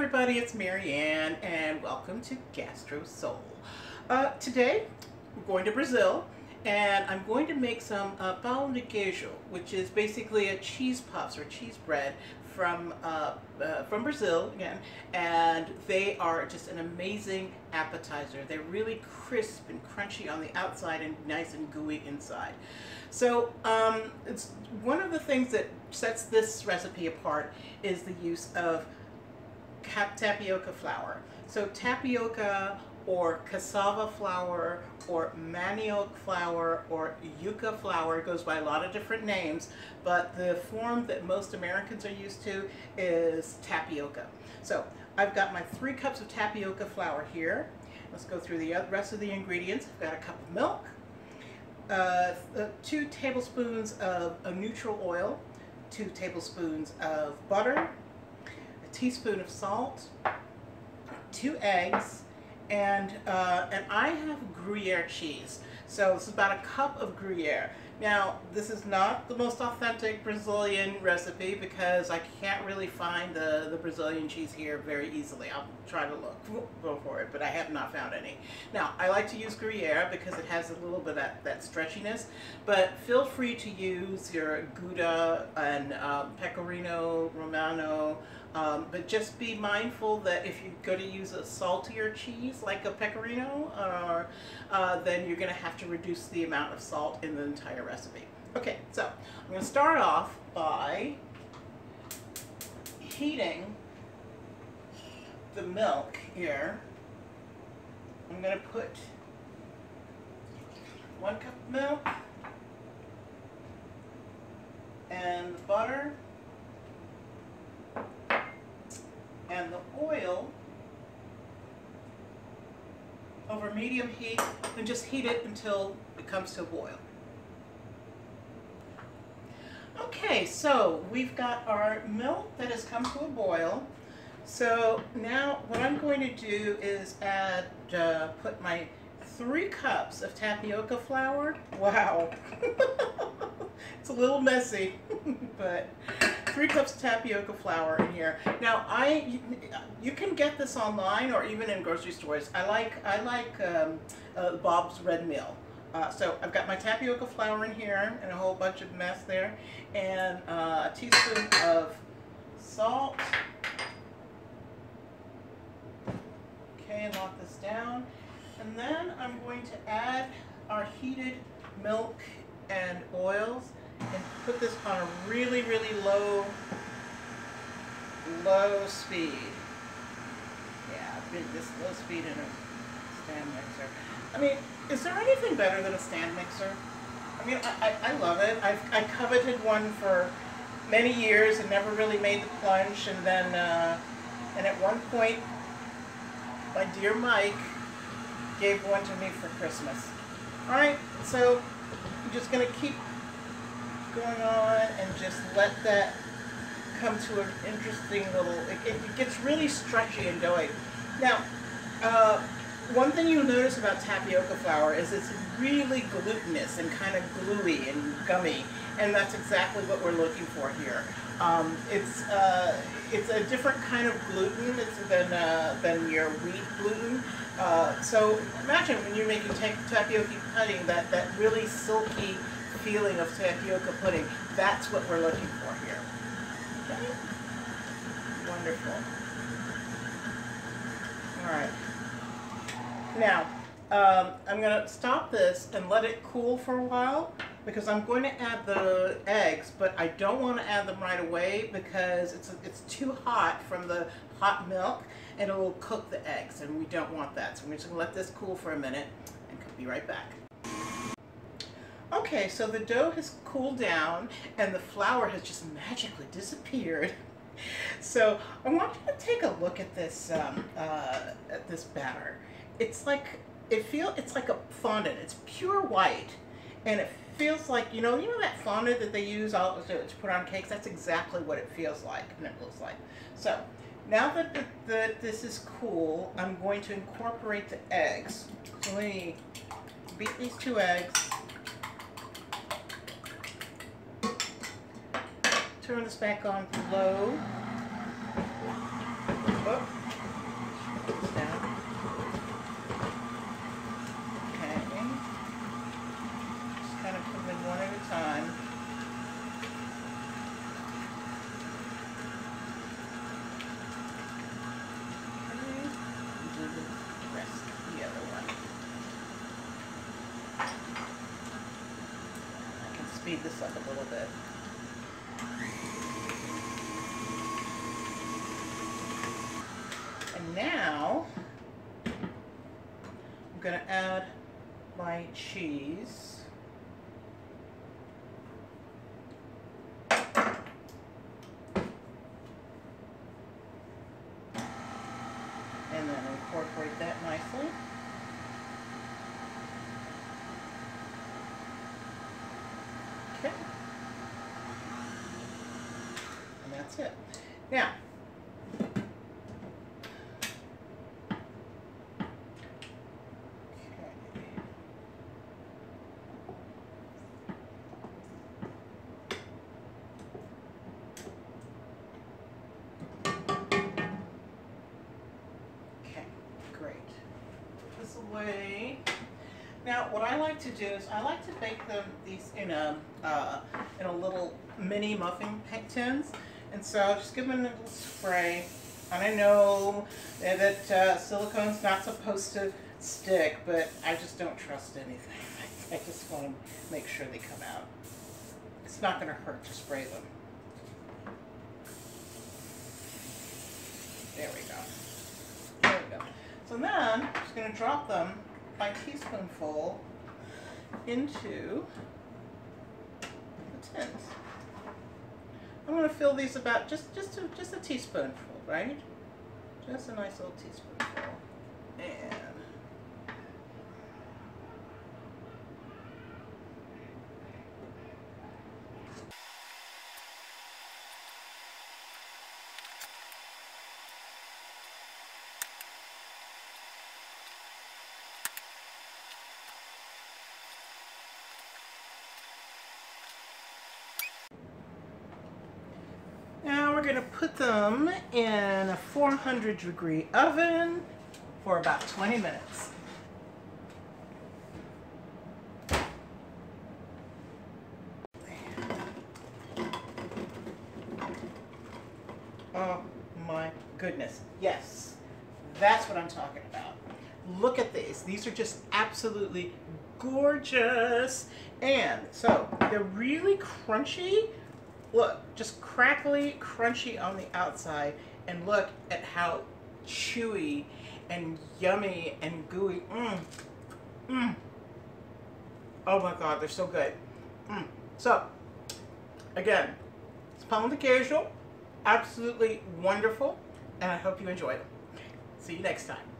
everybody, it's Marianne and welcome to Gastro Soul. Today we're going to Brazil and I'm going to make some Pão de Queijo, which is basically a cheese puffs or cheese bread from Brazil again, and they are just an amazing appetizer. They're really crisp and crunchy on the outside and nice and gooey inside. So it's one of the things that sets this recipe apart is the use of tapioca flour. So tapioca or cassava flour or manioc flour or yuca flour goes by a lot of different names, but the form that most Americans are used to is tapioca. So I've got my 3 cups of tapioca flour here. Let's go through the rest of the ingredients. I've got a cup of milk, 2 tablespoons of a neutral oil, 2 tablespoons of butter, a teaspoon of salt, 2 eggs, and I have Gruyere cheese. So this is about a cup of Gruyere. Now, this is not the most authentic Brazilian recipe because I can't really find the Brazilian cheese here very easily. I'll try to go for it, but I have not found any. Now, I like to use Gruyere because it has a little bit of that stretchiness, but feel free to use your Gouda and Pecorino Romano, but just be mindful that if you're going to use a saltier cheese like a Pecorino, then you're going to have to reduce the amount of salt in the entire recipe. Okay, so I'm going to start off by heating the milk here. I'm going to put 1 cup of milk and the butter and the oil over medium heat and just heat it until it comes to a boil. Okay, so we've got our milk that has come to a boil. So now what I'm going to do is put my 3 cups of tapioca flour. Wow, it's a little messy, but 3 cups of tapioca flour in here. Now you can get this online or even in grocery stores. I like Bob's Red Mill. So I've got my tapioca flour in here and a whole bunch of mess there, and a teaspoon of salt. Okay, and lock this down. And then I'm going to add our heated milk and oils and put this on a really, really low speed. Yeah, this low speed in a stand mixer. I mean, is there anything better than a stand mixer? I mean, I love it. I coveted one for many years and never really made the plunge, and then and at one point my dear Mike gave one to me for Christmas. Alright, so I'm just going to keep going on and just let that come to an interesting little, it gets really stretchy and doughy. Now, one thing you'll notice about tapioca flour is it's really glutinous and kind of gluey and gummy, and that's exactly what we're looking for here. It's a different kind of gluten than your wheat gluten. So imagine when you're making tapioca pudding, that really silky feeling of tapioca pudding. That's what we're looking for here. Okay? Wonderful. All right. Now, I'm going to stop this and let it cool for a while because I'm going to add the eggs, but I don't want to add them right away because it's too hot from the hot milk and it will cook the eggs, and we don't want that. So we're just going to let this cool for a minute and be right back. Okay, so the dough has cooled down and the flour has just magically disappeared. So I want you to take a look at this batter. It's like a fondant. It's pure white, and it feels like you know that fondant that they use to put on cakes. That's exactly what it feels like and it looks like. So now that this is cool, I'm going to incorporate the eggs. So let me beat these 2 eggs. Turn this back on to low. Oh. speed this up a little bit. And now I'm going to add my cheese. And then incorporate that nicely. Okay. And that's it. Now, away. Now, what I like to do is I like to bake these in a little mini muffin tins, and so just give them a little spray. And I know that silicone's not supposed to stick, but I just don't trust anything. I just want to make sure they come out. It's not going to hurt to spray them. There we go. There we go. So then, I'm just going to drop them by teaspoonful into the tins. I'm going to fill these about just a teaspoonful, right? Just a nice little teaspoonful. And now we're going to put them in a 400-degree oven for about 20 minutes. Oh my goodness. Yes, that's what I'm talking about. Look at these. These are just absolutely gorgeous. And so they're really crunchy. Look, just crackly, crunchy on the outside, and look at how chewy and yummy and gooey. Oh my God, they're so good. So, again, it's Pão de Queijo, absolutely wonderful, and I hope you enjoy them. See you next time.